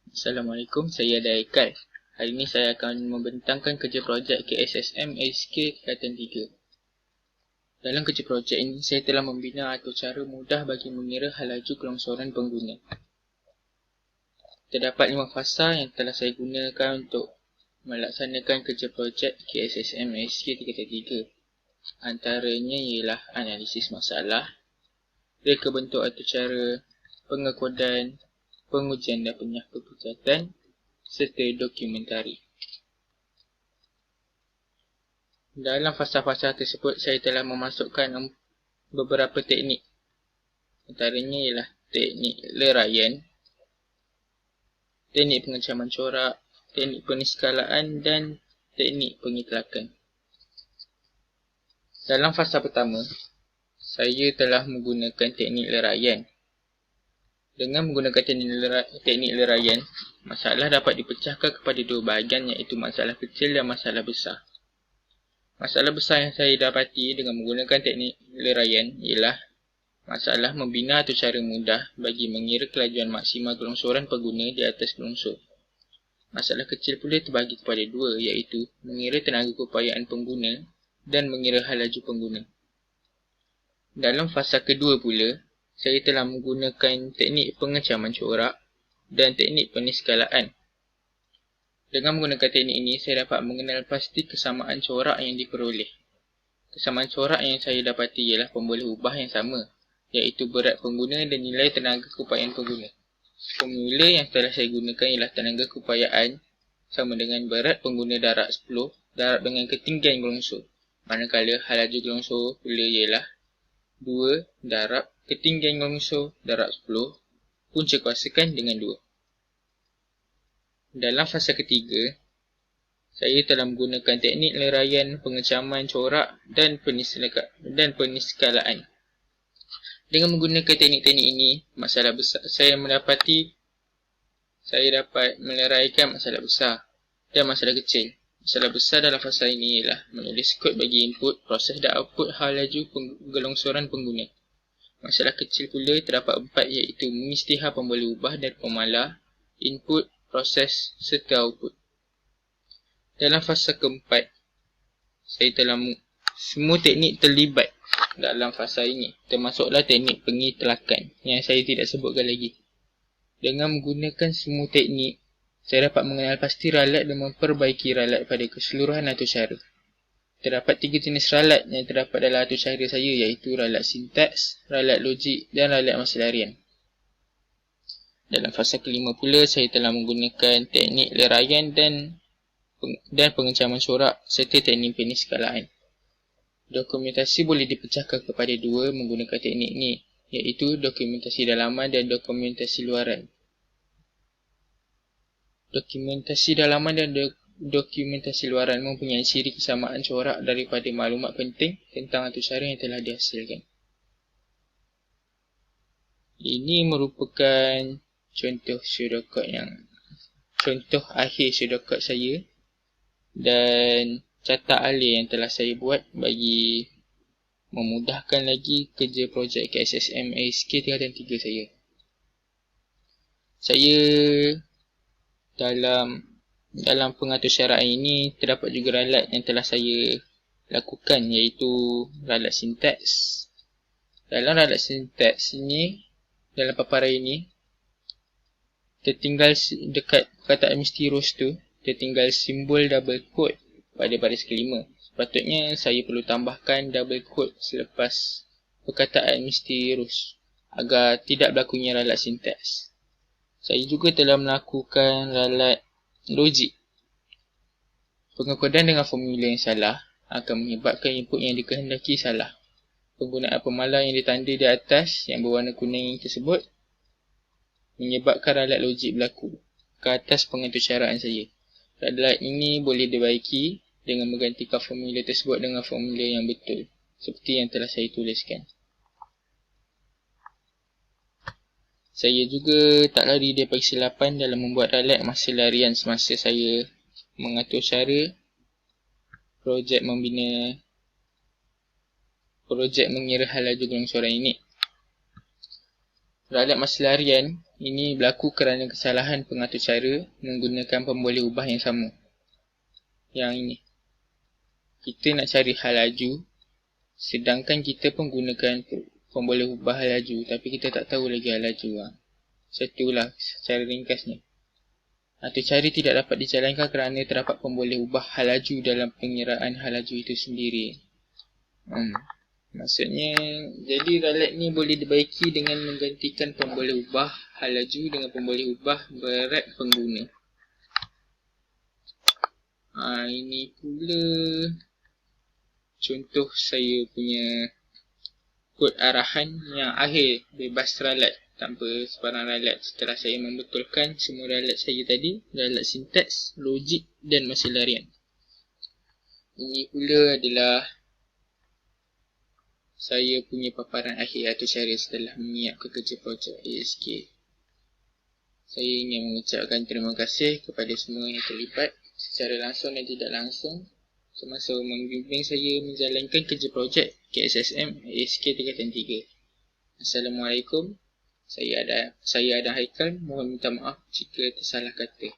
Assalamualaikum, saya Daikal. Hari ini saya akan membentangkan kerja projek KSSM SK tingkatan 3. Dalam kerja projek ini, saya telah membina atau cara mudah bagi mengira hal laju kelongsoran pengguna. Terdapat 5 fasa yang telah saya gunakan untuk melaksanakan kerja projek KSSM SK tingkatan 3. Antaranya ialah analisis masalah, reka bentuk atau cara, pengekodan, pengujian dan penyahpekecatan, serta dokumentari. Dalam fasa-fasa tersebut, saya telah memasukkan beberapa teknik. Antaranya ialah teknik leraian, teknik pengecaman corak, teknik peniskalaan dan teknik pengitlakan. Dalam fasa pertama, saya telah menggunakan teknik leraian. Dengan menggunakan teknik leraian, masalah dapat dipecahkan kepada dua bahagian, iaitu masalah kecil dan masalah besar. Masalah besar yang saya dapati dengan menggunakan teknik leraian ialah masalah membina atau cara mudah bagi mengira kelajuan maksimal kelongsoran pengguna di atas kelongsor. Masalah kecil pula terbagi kepada dua, iaitu mengira tenaga keupayaan pengguna dan mengira hal laju pengguna. Dalam fasa kedua pula, saya telah menggunakan teknik pengecaman corak dan teknik peniskalaan. Dengan menggunakan teknik ini, saya dapat mengenal pasti kesamaan corak yang diperoleh. Kesamaan corak yang saya dapati ialah pemboleh ubah yang sama, iaitu berat pengguna dan nilai tenaga keupayaan pengguna. Formula yang telah saya gunakan ialah tenaga keupayaan sama dengan berat pengguna darab 10 darab dengan ketinggian gelongsor. Manakala hal laju gelongsor pula ialah 2 darab ketinggian gelongsor darab 10 punca kuasakan dengan 2. Dalam fasa ketiga, saya telah menggunakan teknik leraian, pengecaman corak dan peniskalaan. Dengan menggunakan teknik-teknik ini, masalah besar saya dapat meleraikan masalah besar dan masalah kecil. Masalah besar dalam fasa ini ialah menulis kod bagi input, proses dan output hal laju gelongsoran pengguna. Masalah kecil pula terdapat 4, iaitu mengisytihar pemboleh ubah dan pemalar, input, proses serta output. Dalam fasa keempat, saya telah semua teknik terlibat dalam fasa ini, termasuklah teknik pengitlakan yang saya tidak sebutkan lagi. Dengan menggunakan semua teknik, saya dapat mengenal pasti ralat dan memperbaiki ralat pada keseluruhan atur cara. Terdapat 3 jenis ralat yang terdapat dalam atur cara saya, iaitu ralat sintaks, ralat logik dan ralat masalarian. Dalam fasa kelima pula, saya telah menggunakan teknik leraian dan pengecaman corak serta teknik peniskalaan. Dokumentasi boleh dipecahkan kepada dua menggunakan teknik ini, iaitu dokumentasi dalaman dan dokumentasi luaran. Dokumentasi dalaman dan dokumentasi luaran mempunyai ciri kesamaan corak daripada maklumat penting tentang atur cara yang telah dihasilkan. Ini merupakan contoh akhir pseudocode saya dan catat alih yang telah saya buat bagi memudahkan lagi kerja projek KSSM SK tingkatan 3 saya. Saya dalam pengatur syaraan ini terdapat juga ralat yang telah saya lakukan, iaitu ralat sintaks. Dalam ralat sintaks ini, dalam paparan ini, tertinggal dekat perkataan misterius tu, tertinggal simbol double quote pada baris kelima. Sepatutnya saya perlu tambahkan double quote selepas perkataan misterius agar tidak berlakunya ralat sintaks. Saya juga telah melakukan ralat logik. Pengekodan dengan formula yang salah akan menyebabkan input yang dikehendaki salah. Penggunaan pemalar yang ditanda di atas yang berwarna kuning tersebut menyebabkan ralat logik berlaku ke atas pengatur caraan saya. Ralat ini boleh dibaiki dengan menggantikan formula tersebut dengan formula yang betul, seperti yang telah saya tuliskan. Saya juga tak lari daripada kesilapan dalam membuat ralat masalarian semasa saya mengatur cara projek mengira hal laju gelongsoran ini. Ralat masa larian ini berlaku kerana kesalahan pengatur cara menggunakan pemboleh ubah yang sama. Yang ini. Kita nak cari hal laju, sedangkan kita pun gunakan pemboleh ubah hal laju, tapi kita tak tahu lagi hal laju. Itulah secara ringkasnya. Atur cara tidak dapat dijalankan kerana terdapat pemboleh ubah hal laju dalam pengiraan hal laju itu sendiri. Maksudnya, jadi ralat ni boleh dibaiki dengan menggantikan pemboleh ubah hal laju dengan pemboleh ubah berat pengguna. Ini pula contoh saya punya kod arahan yang akhir bebas ralat tanpa sebarang ralat setelah saya membetulkan semua ralat saya tadi, ralat sintaks, logik dan masa larian. Ini pula adalah saya punya paparan akhir atur cara setelah menyiapkan kerja projek ASK. Saya ingin mengucapkan terima kasih kepada semua yang terlibat secara langsung dan tidak langsung semasa membimbing saya menjalankan kerja projek KSSM ASK tingkatan 3. Assalamualaikum. Saya Adam Haikal. Mohon minta maaf jika tersalah kata.